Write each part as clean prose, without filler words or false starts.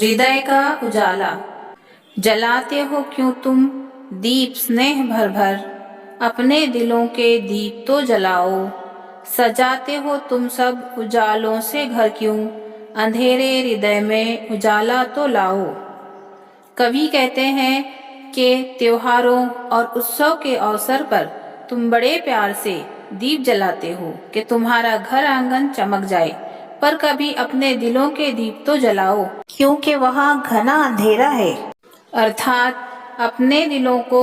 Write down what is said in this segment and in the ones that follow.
हृदय का उजाला। जलाते हो क्यों तुम दीप स्नेह भर भर, अपने दिलों के दीप तो जलाओ। सजाते हो तुम सब उजालों से घर क्यों, अंधेरे हृदय में उजाला तो लाओ। कवि कहते हैं कि त्योहारों और उत्सव के अवसर पर तुम बड़े प्यार से दीप जलाते हो कि तुम्हारा घर आंगन चमक जाए, पर कभी अपने दिलों के दीप तो जलाओ, क्योंकि वहाँ घना अंधेरा है। अर्थात अपने दिलों को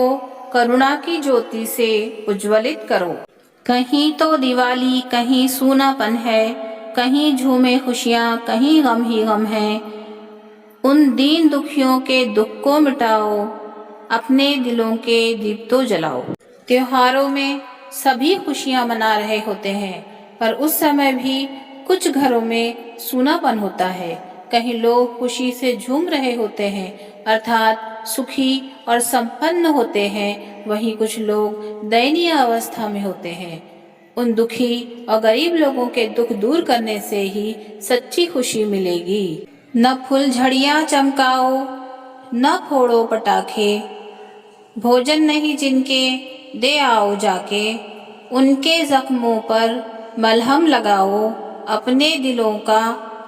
करुणा की ज्योति से उज्ज्वलित करो। कहीं तो दिवाली, कहीं सूनापन है, कहीं झूमे खुशियाँ, कहीं गम ही गम है। उन दीन दुखियों के दुख को मिटाओ, अपने दिलों के दीप तो जलाओ। त्योहारों में सभी खुशियां मना रहे होते हैं, पर उस समय भी कुछ घरों में सूनापन होता है। कहीं लोग खुशी से झूम रहे होते हैं, अर्थात सुखी और संपन्न होते हैं, वहीं कुछ लोग दयनीय अवस्था में होते हैं। उन दुखी और गरीब लोगों के दुख दूर करने से ही सच्ची खुशी मिलेगी। न फुलझड़ियाँ चमकाओ, न फोड़ो पटाखे, भोजन नहीं जिनके दे आओ जाके, उनके जख्मों पर मलहम लगाओ, अपने दिलों का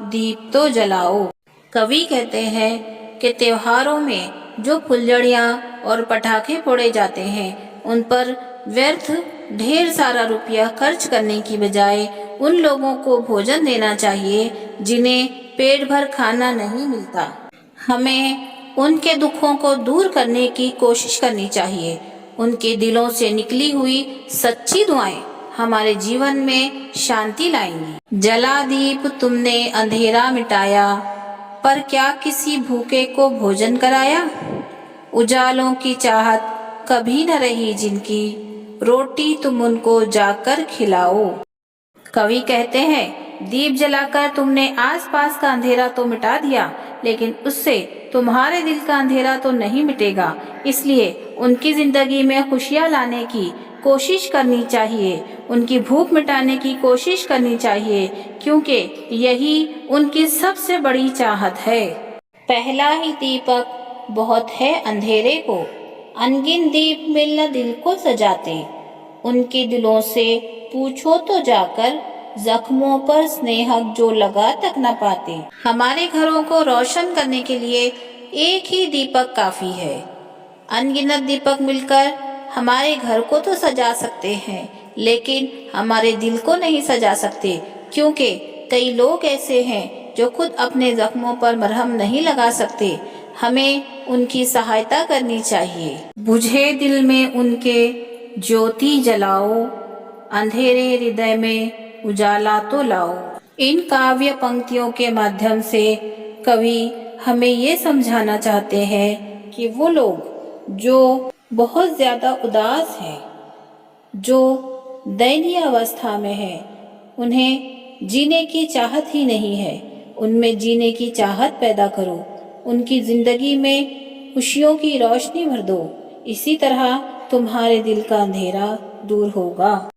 दीप तो जलाओ। कवि कहते हैं कि त्योहारों में जो फुलझड़ियाँ और पटाखे फोड़े जाते हैं, उन पर व्यर्थ ढेर सारा रुपया खर्च करने की बजाय उन लोगों को भोजन देना चाहिए जिन्हें पेट भर खाना नहीं मिलता। हमें उनके दुखों को दूर करने की कोशिश करनी चाहिए। उनके दिलों से निकली हुई सच्ची दुआएं हमारे जीवन में शांति लाएंगी। जला दीप तुमने अंधेरा मिटाया, पर क्या किसी भूखे को भोजन कराया। उजालों की चाहत कभी न रही जिनकी, रोटी तुम उनको जाकर खिलाओ। कवि कहते हैं, दीप जलाकर तुमने आसपास का अंधेरा तो मिटा दिया, लेकिन उससे तुम्हारे दिल का अंधेरा तो नहीं मिटेगा। इसलिए उनकी जिंदगी में खुशियां लाने की कोशिश करनी चाहिए, उनकी भूख मिटाने की कोशिश करनी चाहिए, क्योंकि यही उनकी सबसे बड़ी चाहत है। पहला ही दीपक बहुत है अंधेरे को, अनगिन दीप मिलना दिल को सजाते। उनके दिलों से पूछो तो जाकर, जख्मों पर स्नेहक जो लगा तक न पाते। हमारे घरों को रोशन करने के लिए एक ही दीपक काफी है। अनगिनत दीपक मिलकर हमारे घर को तो सजा सकते हैं, लेकिन हमारे दिल को नहीं सजा सकते, क्योंकि कई लोग ऐसे हैं जो खुद अपने जख्मों पर मरहम नहीं लगा सकते। हमें उनकी सहायता करनी चाहिए। बुझे दिल में उनके ज्योति जलाओ, अंधेरे हृदय में उजाला तो लाओ। इन काव्य पंक्तियों के माध्यम से कवि हमें ये समझाना चाहते हैं कि वो लोग जो बहुत ज़्यादा उदास हैं, जो दयनीय अवस्था में हैं, उन्हें जीने की चाहत ही नहीं है, उनमें जीने की चाहत पैदा करो, उनकी ज़िंदगी में खुशियों की रोशनी भर दो। इसी तरह तुम्हारे दिल का अंधेरा दूर होगा।